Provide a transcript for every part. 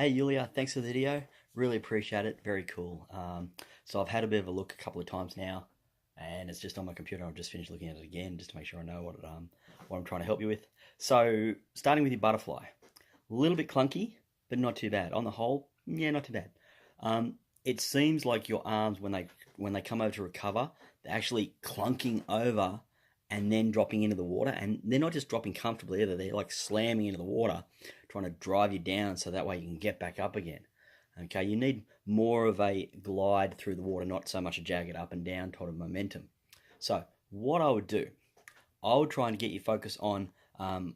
Hey Yuliya, thanks for the video. Really appreciate it. Very cool. So I've had a bit of a look a couple of times now, and it's just on my computer. I've just finished looking at it again just to make sure I know what I'm trying to help you with. So starting with your butterfly, a little bit clunky, but not too bad. On the whole, yeah, not too bad. It seems like your arms when they come over to recover, they're actually clunking over and then dropping into the water, and they're not just dropping comfortably either. They're like slamming into the water, trying to drive you down so that way you can get back up again. Okay, you need more of a glide through the water, not so much a jagged up and down type of momentum. So what I would do, I would try and get you focus on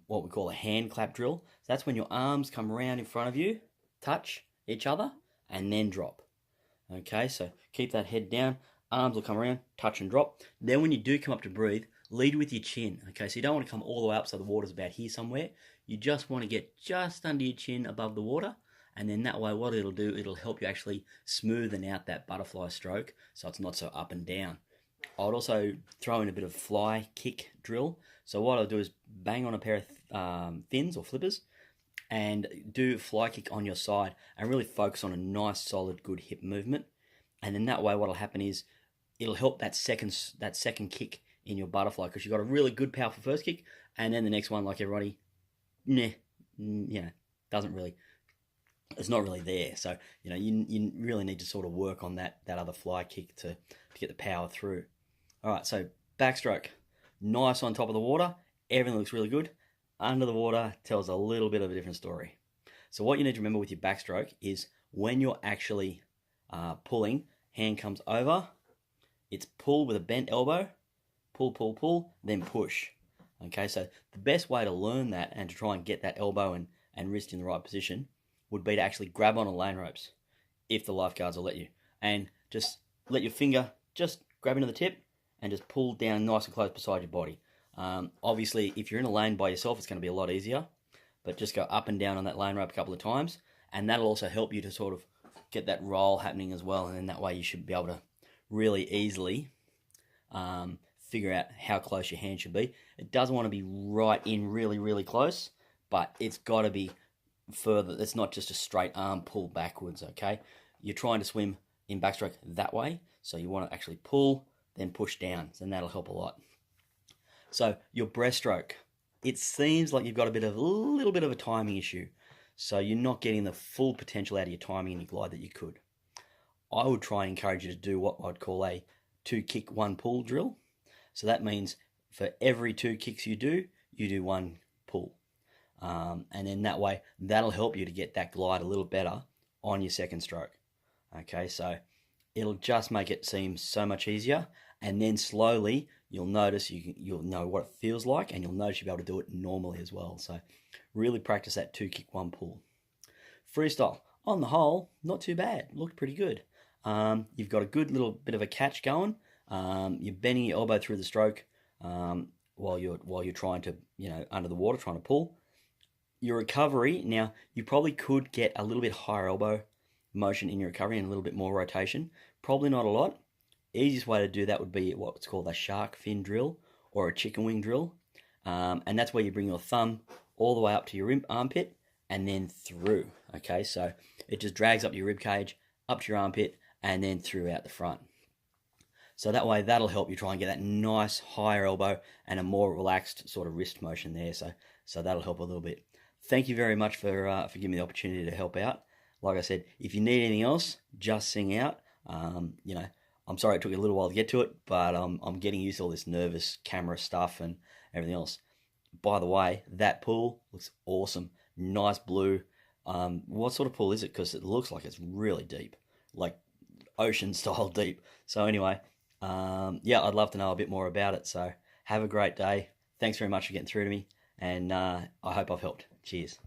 what we call a hand clap drill. So that's when your arms come around in front of you, touch each other, and then drop. Okay, so keep that head down, arms will come around, touch and drop. Then when you do come up to breathe, lead with your chin. Okay, so you don't want to come all the way up so the water's about here somewhere. You just want to get just under your chin above the water, and then that way what it'll do, it'll help you actually smoothen out that butterfly stroke so it's not so up and down. I would also throw in a bit of fly kick drill. So what I'll do is bang on a pair of fins or flippers and do fly kick on your side and really focus on a nice solid good hip movement. And then that way what'll happen is it'll help that second kick in your butterfly, because you've got a really good powerful first kick, and then the next one, like everybody, doesn't really, it's not really there. So you really need to sort of work on that other fly kick to get the power through. All right, so backstroke, nice on top of the water, everything looks really good. Under the water tells a little bit of a different story. So what you need to remember with your backstroke is when you're actually pulling, hand comes over, it's pull with a bent elbow, pull, then push. Okay, so the best way to learn that and to try and get that elbow and wrist in the right position would be to actually grab on lane ropes, if the lifeguards will let you, and just let your finger just grab into the tip and just pull down nice and close beside your body. Obviously, if you're in a lane by yourself, it's going to be a lot easier, but just go up and down on that lane rope a couple of times, and that'll also help you to sort of get that roll happening as well, and then that way you should be able to really easily figure out how close your hand should be. It doesn't want to be right in really, really close, but it's got to be further. It's not just a straight arm pull backwards, okay? You're trying to swim in backstroke that way, so you want to actually pull, then push down, and that'll help a lot. So your breaststroke, it seems like you've got a little bit of a timing issue, so you're not getting the full potential out of your timing and your glide that you could. I would try and encourage you to do what I'd call a 2 kick 1 pull drill. So that means for every 2 kicks you do 1 pull. And then that way, that'll help you to get that glide a little better on your second stroke. Okay, so it'll just make it seem so much easier. And then slowly, you'll notice, you'll know what it feels like, and you'll notice you'll be able to do it normally as well. So really practice that 2 kick 1 pull. Freestyle, on the whole, not too bad. Looked pretty good. You've got a good little bit of a catch going. You're bending your elbow through the stroke while you're trying to, under the water, trying to pull. Your recovery, now, you probably could get a little bit higher elbow motion in your recovery and a little bit more rotation. Probably not a lot. Easiest way to do that would be what's called a shark fin drill or a chicken wing drill. And that's where you bring your thumb all the way up to your armpit and then through. Okay, so it just drags up your rib cage, up to your armpit, and then through out the front. So that way, that'll help you try and get that nice higher elbow and a more relaxed sort of wrist motion there. So that'll help a little bit. Thank you very much for giving me the opportunity to help out. Like I said, if you need anything else, just sing out. I'm sorry it took a little while to get to it, but I'm getting used to all this nervous camera stuff and everything else. By the way, that pool looks awesome. Nice blue. What sort of pool is it? Because it looks like it's really deep, like ocean style deep. So anyway, I'd love to know a bit more about it. So have a great day. Thanks very much for getting through to me, and I hope I've helped. Cheers.